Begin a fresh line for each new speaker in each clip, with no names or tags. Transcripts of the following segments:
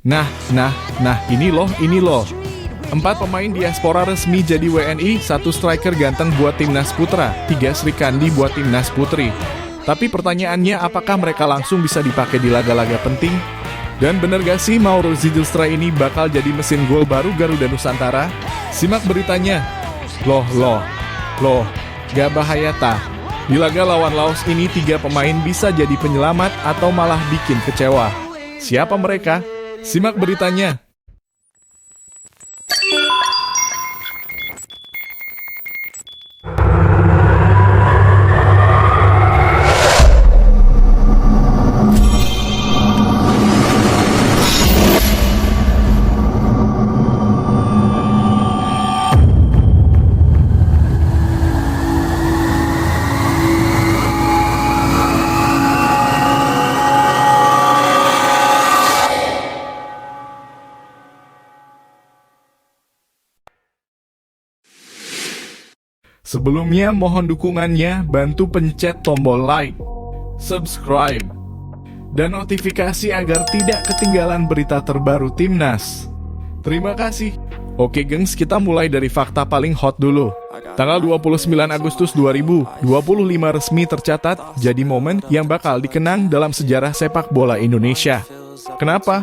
Nah, ini loh. 4 pemain diaspora resmi jadi WNI, 1 striker ganteng buat timnas putra, 3 Sri Kandi buat timnas putri. Tapi pertanyaannya, apakah mereka langsung bisa dipakai di laga-laga penting? Dan bener gak sih Mauro Zijlstra ini bakal jadi mesin gol baru Garuda Nusantara? Simak beritanya. Loh, gak bahaya tah? Di laga lawan Laos ini 3 pemain bisa jadi penyelamat atau malah bikin kecewa. Siapa mereka? Simak beritanya. Sebelumnya mohon dukungannya, bantu pencet tombol like, subscribe, dan notifikasi agar tidak ketinggalan berita terbaru Timnas. Terima kasih. Oke gengs, kita mulai dari fakta paling hot dulu. Tanggal 29 Agustus 2025 resmi tercatat jadi momen yang bakal dikenang dalam sejarah sepak bola Indonesia. Kenapa?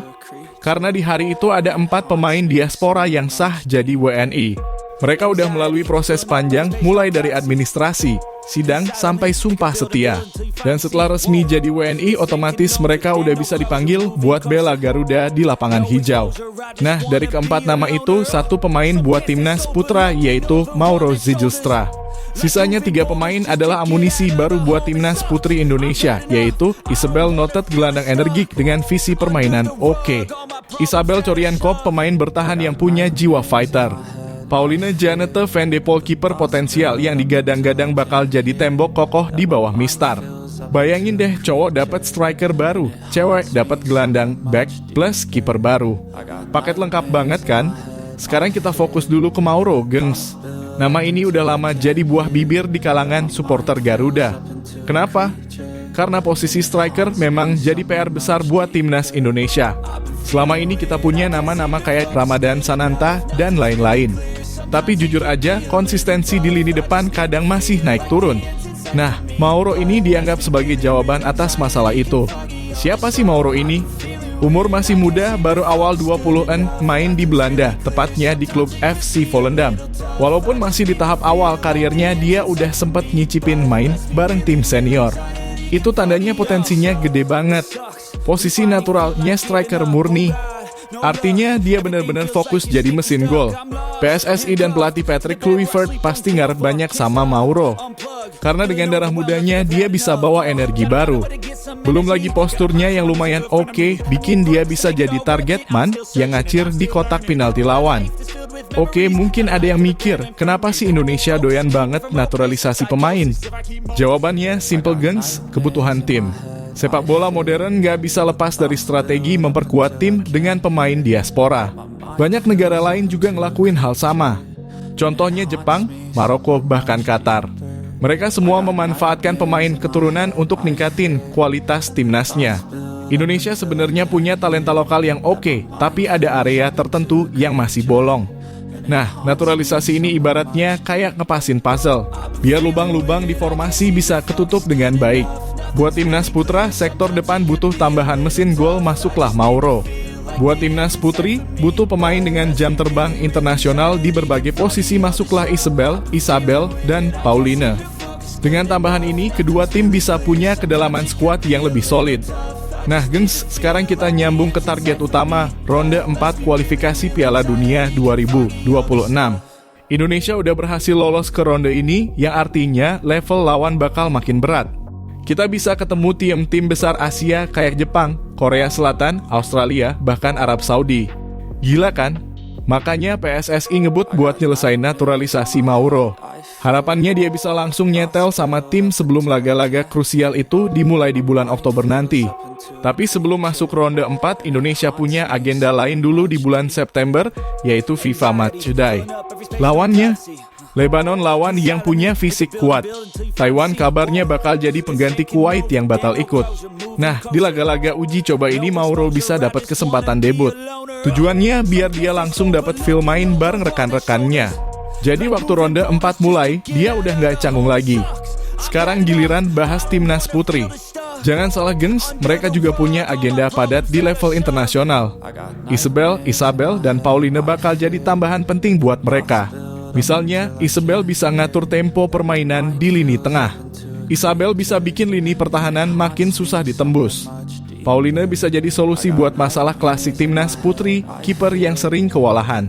Karena di hari itu ada 4 pemain diaspora yang sah jadi WNI. Mereka udah melalui proses panjang, mulai dari administrasi, sidang, sampai sumpah setia. Dan setelah resmi jadi WNI, otomatis mereka udah bisa dipanggil buat bela Garuda di lapangan hijau. Nah, dari keempat nama itu, 1 pemain buat timnas putra, yaitu Mauro Zijlstra. Sisanya 3 pemain adalah amunisi baru buat timnas putri Indonesia, yaitu Isabel Notet, gelandang energik dengan visi permainan oke. Isabel Coriankop, pemain bertahan yang punya jiwa fighter. Pauline Janette Van de Pol, kiper potensial yang digadang-gadang bakal jadi tembok kokoh di bawah Mistar. Bayangin deh, cowok dapat striker baru, cewek dapat gelandang back plus kiper baru. Paket lengkap banget kan? Sekarang kita fokus dulu ke Mauro, gengs. Nama ini udah lama jadi buah bibir di kalangan supporter Garuda. Kenapa? Karena posisi striker memang jadi PR besar buat timnas Indonesia. Selama ini kita punya nama-nama kayak Ramadan Sananta dan lain-lain. Tapi jujur aja, konsistensi di lini depan kadang masih naik turun. Nah, Mauro ini dianggap sebagai jawaban atas masalah itu. Siapa sih Mauro ini? Umur masih muda, baru awal 20-an main di Belanda, tepatnya di klub FC Volendam. Walaupun masih di tahap awal karirnya, dia udah sempet nyicipin main bareng tim senior. Itu tandanya potensinya gede banget. Posisi naturalnya striker murni. Artinya dia benar-benar fokus jadi mesin gol. PSSI dan pelatih Patrick Kluivert pasti ngarep banyak sama Mauro. Karena dengan darah mudanya dia bisa bawa energi baru. Belum lagi posturnya yang lumayan oke, bikin dia bisa jadi target man yang ngacir di kotak penalti lawan. Oke, mungkin ada yang mikir, kenapa sih Indonesia doyan banget naturalisasi pemain? Jawabannya simple gengs, kebutuhan tim. Sepak bola modern nggak bisa lepas dari strategi memperkuat tim dengan pemain diaspora. Banyak negara lain juga ngelakuin hal sama. Contohnya Jepang, Maroko, bahkan Qatar. Mereka semua memanfaatkan pemain keturunan untuk ningkatin kualitas timnasnya. Indonesia sebenarnya punya talenta lokal yang oke, tapi ada area tertentu yang masih bolong. Nah, naturalisasi ini ibaratnya kayak ngepasin puzzle, biar lubang-lubang di formasi bisa ketutup dengan baik. Buat timnas putra, sektor depan butuh tambahan mesin gol, masuklah Mauro. Buat timnas putri, butuh pemain dengan jam terbang internasional di berbagai posisi, masuklah Isabel, dan Pauline. Dengan tambahan ini, kedua tim bisa punya kedalaman skuad yang lebih solid. Nah gengs, sekarang kita nyambung ke target utama, ronde 4 kualifikasi Piala Dunia 2026. Indonesia udah berhasil lolos ke ronde ini, yang artinya level lawan bakal makin berat. Kita bisa ketemu tim-tim besar Asia kayak Jepang, Korea Selatan, Australia, bahkan Arab Saudi. Gila kan? Makanya PSSI ngebut buat nyelesain naturalisasi Mauro. Harapannya dia bisa langsung nyetel sama tim sebelum laga-laga krusial itu dimulai di bulan Oktober nanti. Tapi sebelum masuk ronde 4, Indonesia punya agenda lain dulu di bulan September, yaitu FIFA Matchday. Lawannya Lebanon lawan yang punya fisik kuat. Taiwan kabarnya bakal jadi pengganti Kuwait yang batal ikut. Nah, di laga-laga uji coba ini Mauro bisa dapat kesempatan debut. Tujuannya biar dia langsung dapat feel main bareng rekan-rekannya. Jadi waktu ronde 4 mulai, dia udah nggak canggung lagi. Sekarang giliran bahas timnas putri. Jangan salah gengs, mereka juga punya agenda padat di level internasional. Isabel, dan Pauline bakal jadi tambahan penting buat mereka. Misalnya, Isabel bisa ngatur tempo permainan di lini tengah. Isabel bisa bikin lini pertahanan makin susah ditembus. Pauline bisa jadi solusi buat masalah klasik timnas putri, kiper yang sering kewalahan.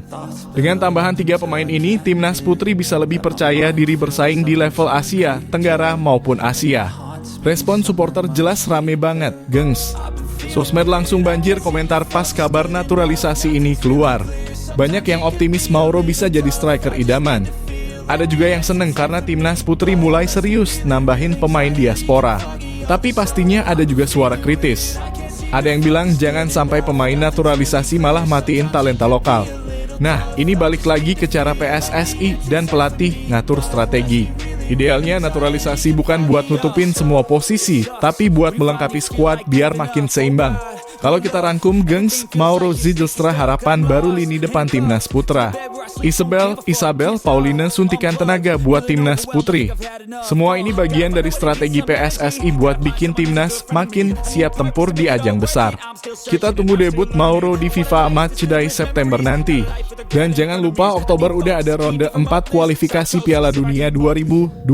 Dengan tambahan 3 pemain ini, timnas putri bisa lebih percaya diri bersaing di level Asia, Tenggara maupun Asia. Respon supporter jelas rame banget, gengs. Sosmed langsung banjir komentar pas kabar naturalisasi ini keluar. Banyak yang optimis Mauro bisa jadi striker idaman. Ada juga yang seneng karena timnas putri mulai serius nambahin pemain diaspora. Tapi pastinya ada juga suara kritis. Ada yang bilang jangan sampai pemain naturalisasi malah matiin talenta lokal. Nah, ini balik lagi ke cara PSSI dan pelatih ngatur strategi. Idealnya naturalisasi bukan buat nutupin semua posisi, tapi buat melengkapi skuad biar makin seimbang. Kalau kita rangkum, gengs, Mauro Zijlstra harapan baru lini depan timnas putra. Isabel, Pauline suntikan tenaga buat timnas putri. Semua ini bagian dari strategi PSSI buat bikin timnas makin siap tempur di ajang besar. Kita tunggu debut Mauro di FIFA Matchday September nanti. Dan jangan lupa Oktober udah ada ronde 4 kualifikasi Piala Dunia 2026.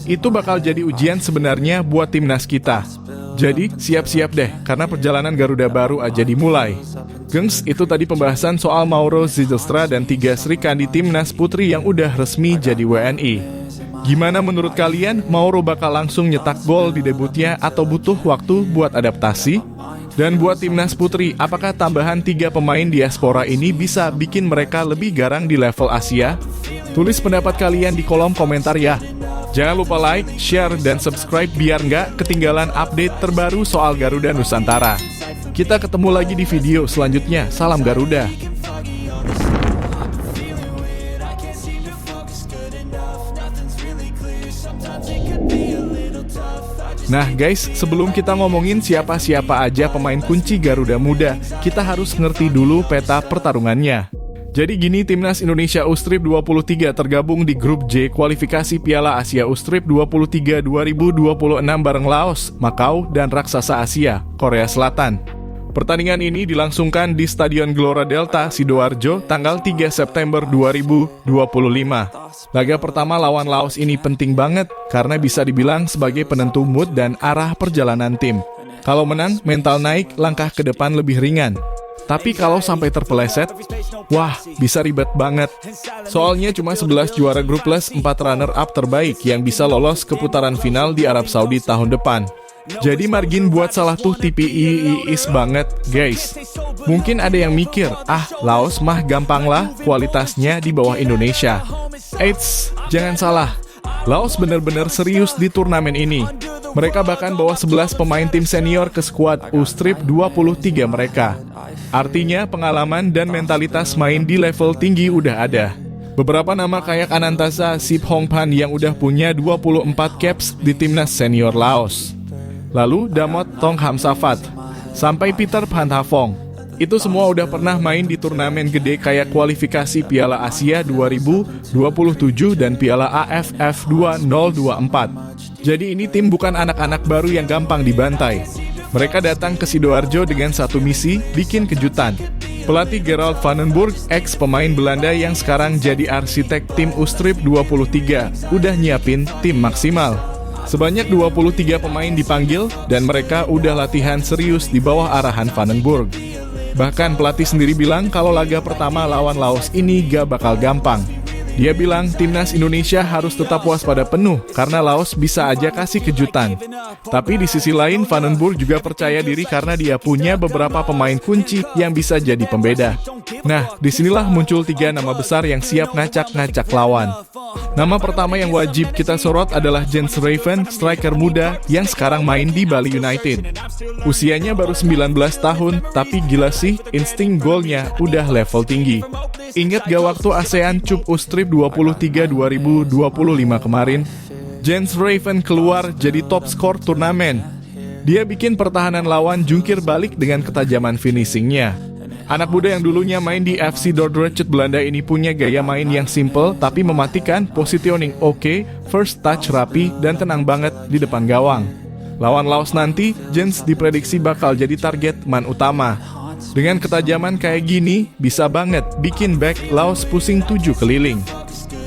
Itu bakal jadi ujian sebenarnya buat timnas kita. Jadi, siap-siap deh, karena perjalanan Garuda baru aja dimulai. Gengs, itu tadi pembahasan soal Mauro Zijlstra dan 3 Sri Kandi timnas putri yang udah resmi jadi WNI. Gimana menurut kalian, Mauro bakal langsung nyetak gol di debutnya atau butuh waktu buat adaptasi? Dan buat timnas putri, apakah tambahan 3 pemain diaspora ini bisa bikin mereka lebih garang di level Asia? Tulis pendapat kalian di kolom komentar ya. Jangan lupa like, share, dan subscribe biar nggak ketinggalan update terbaru soal Garuda Nusantara. Kita ketemu lagi di video selanjutnya. Salam Garuda. Nah guys, sebelum kita ngomongin siapa-siapa aja pemain kunci Garuda Muda, kita harus ngerti dulu peta pertarungannya. Jadi gini, timnas Indonesia U-Strip 23 tergabung di grup J kualifikasi Piala Asia U-Strip 23 2026 bareng Laos, Makau, dan raksasa Asia, Korea Selatan. Pertandingan ini dilangsungkan di Stadion Gelora Delta, Sidoarjo, tanggal 3 September 2025. Laga pertama lawan Laos ini penting banget, karena bisa dibilang sebagai penentu mood dan arah perjalanan tim. Kalau menang, mental naik, langkah ke depan lebih ringan. Tapi kalau sampai terpeleset, wah, bisa ribet banget. Soalnya cuma 11 juara grup plus 4 runner-up terbaik yang bisa lolos ke putaran final di Arab Saudi tahun depan. Jadi margin buat salah tuh tipis banget, guys. Mungkin ada yang mikir, Laos mah gampang lah, kualitasnya di bawah Indonesia. Eits, jangan salah. Laos bener-bener serius di turnamen ini. Mereka bahkan bawa 11 pemain tim senior ke skuad U-Strip 23 mereka. Artinya pengalaman dan mentalitas main di level tinggi udah ada. Beberapa nama kayak Anantasa Siphongpan yang udah punya 24 caps di timnas senior Laos. Lalu Damot Tong Hamsafat, sampai Peter Phanthavong. Itu semua udah pernah main di turnamen gede kayak kualifikasi Piala Asia 2027 dan Piala AFF 2024. Jadi ini tim bukan anak-anak baru yang gampang dibantai. Mereka datang ke Sidoarjo dengan satu misi, bikin kejutan. Pelatih Gerald van den Burg, ex pemain Belanda yang sekarang jadi arsitek tim U-Strip 23, udah nyiapin tim maksimal. Sebanyak 23 pemain dipanggil, dan mereka udah latihan serius di bawah arahan van den Burg. Bahkan pelatih sendiri bilang kalau laga pertama lawan Laos ini gak bakal gampang. Dia bilang timnas Indonesia harus tetap waspada penuh karena Laos bisa aja kasih kejutan. Tapi di sisi lain, Van den Burg juga percaya diri karena dia punya beberapa pemain kunci yang bisa jadi pembeda. Nah, disinilah muncul 3 nama besar yang siap ngacak-ngacak lawan. Nama pertama yang wajib kita sorot adalah Jens Raven, striker muda yang sekarang main di Bali United. Usianya baru 19 tahun, tapi gila sih, insting golnya udah level tinggi. Ingat gak waktu ASEAN Cup U-Strip 23 2025 kemarin? Jens Raven keluar jadi top skor turnamen. Dia bikin pertahanan lawan jungkir balik dengan ketajaman finishingnya. Anak muda yang dulunya main di FC Dordrecht Belanda ini punya gaya main yang simple tapi mematikan, positioning oke, first touch rapi, dan tenang banget di depan gawang. Lawan Laos nanti, Jens diprediksi bakal jadi target man utama. Dengan ketajaman kayak gini, bisa banget bikin back Laos pusing 7 keliling.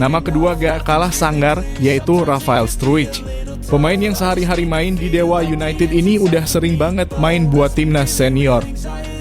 Nama kedua gak kalah sanggar, yaitu Rafael Struijk. Pemain yang sehari-hari main di Dewa United ini udah sering banget main buat timnas senior.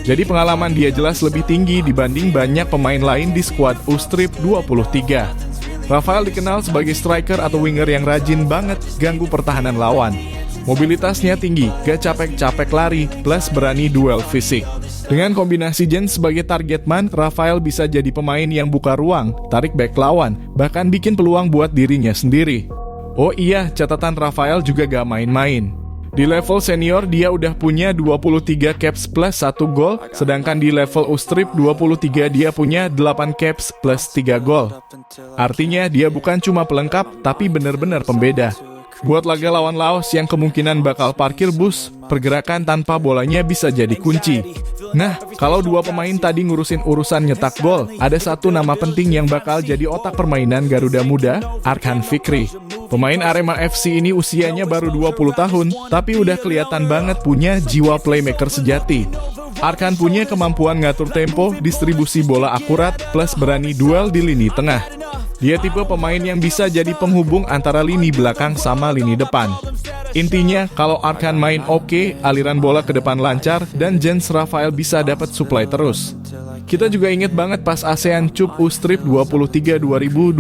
Jadi pengalaman dia jelas lebih tinggi dibanding banyak pemain lain di skuad U-Strip 23. Rafael dikenal sebagai striker atau winger yang rajin banget ganggu pertahanan lawan. Mobilitasnya tinggi, gak capek-capek lari, plus berani duel fisik. Dengan kombinasi Jens sebagai target man, Rafael bisa jadi pemain yang buka ruang, tarik back lawan, bahkan bikin peluang buat dirinya sendiri. Oh iya, catatan Rafael juga gak main-main. Di level senior dia udah punya 23 caps plus 1 gol, sedangkan di level U-Strip 23 dia punya 8 caps plus 3 gol. Artinya dia bukan cuma pelengkap, tapi benar-benar pembeda. Buat laga lawan Laos yang kemungkinan bakal parkir bus, pergerakan tanpa bolanya bisa jadi kunci. Nah, kalau dua pemain tadi ngurusin urusan nyetak gol, ada satu nama penting yang bakal jadi otak permainan Garuda Muda, Arkan Fikri. Pemain Arema FC ini usianya baru 20 tahun, tapi udah kelihatan banget punya jiwa playmaker sejati. Arkan punya kemampuan ngatur tempo, distribusi bola akurat, plus berani duel di lini tengah. Dia tipe pemain yang bisa jadi penghubung antara lini belakang sama lini depan. Intinya, kalau Arkan main oke, aliran bola ke depan lancar, dan Jens Rafael bisa dapat supply terus. Kita juga inget banget pas ASEAN Cup U-Strip 23 2025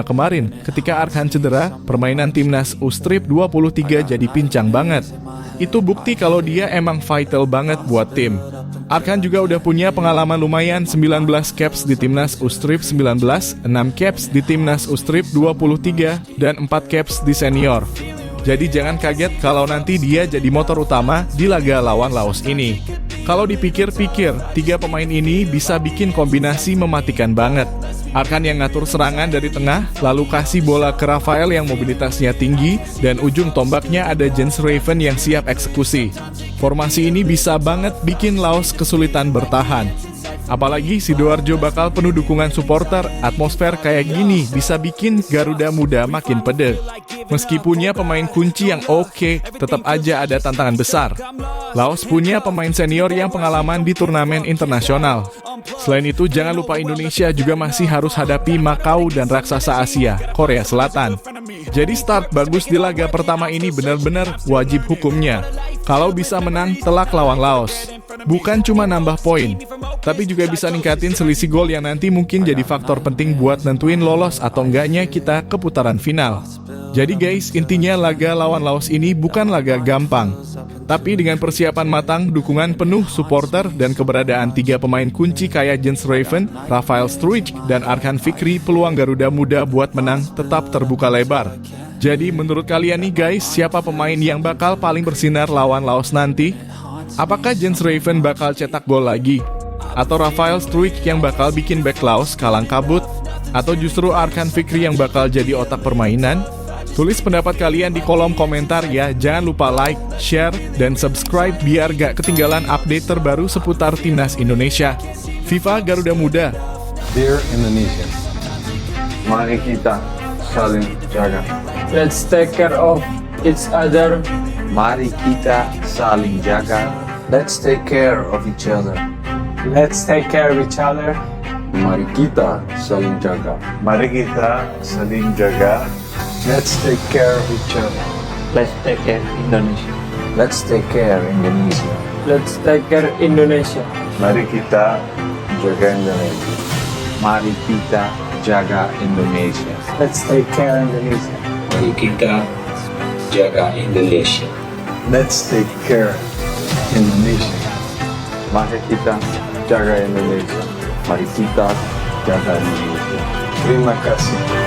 kemarin, ketika Arkan cedera, permainan timnas U-Strip 23 jadi pincang banget. Itu bukti kalau dia emang vital banget buat tim. Arkan juga udah punya pengalaman lumayan, 19 caps di timnas U-Strip 19, 6 caps di timnas U-Strip 23, dan 4 caps di senior. Jadi jangan kaget kalau nanti dia jadi motor utama di laga lawan Laos ini. Kalau dipikir-pikir, tiga pemain ini bisa bikin kombinasi mematikan banget. Arkan yang ngatur serangan dari tengah, lalu kasih bola ke Rafael yang mobilitasnya tinggi, dan ujung tombaknya ada Jens Raven yang siap eksekusi. Formasi ini bisa banget bikin Laos kesulitan bertahan. Apalagi Sidoarjo bakal penuh dukungan supporter, atmosfer kayak gini bisa bikin Garuda Muda makin pede. Meski punya pemain kunci yang oke, tetap aja ada tantangan besar. Laos punya pemain senior yang pengalaman di turnamen internasional. Selain itu, jangan lupa Indonesia juga masih harus hadapi Makau dan raksasa Asia, Korea Selatan. Jadi start bagus di laga pertama ini benar-benar wajib hukumnya. Kalau bisa menang, telak lawan Laos. Bukan cuma nambah poin, tapi juga bisa ningkatin selisih gol yang nanti mungkin jadi faktor penting buat nentuin lolos atau enggaknya kita ke putaran final. Jadi guys, intinya laga lawan Laos ini bukan laga gampang. Tapi dengan persiapan matang, dukungan penuh supporter, dan keberadaan tiga pemain kunci kayak Jens Raven, Rafael Struijk, dan Arkan Fikri, peluang Garuda Muda buat menang tetap terbuka lebar. Jadi menurut kalian nih guys, siapa pemain yang bakal paling bersinar lawan Laos nanti? Apakah Jens Raven bakal cetak gol lagi? Atau Rafael Struijk yang bakal bikin back Laos kalang kabut? Atau justru Arkan Fikri yang bakal jadi otak permainan? Tulis pendapat kalian di kolom komentar ya. Jangan lupa like, share, dan subscribe biar gak ketinggalan update terbaru seputar timnas Indonesia. FIFA Garuda Muda.
Dear Indonesia, mari kita saling jaga.
Let's take care of each other.
Mari kita saling jaga.
Let's take care of each other.
Let's take care of each other.
Mari kita saling jaga.
Mari kita saling jaga.
Let's take care of each other.
Let's take care Indonesia.
Let's take care Indonesia.
Let's take care Indonesia.
Mari kita jaga Indonesia.
Mari kita jaga Indonesia.
Let's take care Indonesia.
Mari kita jaga Indonesia.
Let's take care Indonesia.
Mari kita jaga Indonesia. Mari kita jaga Indonesia.
Terima kasih.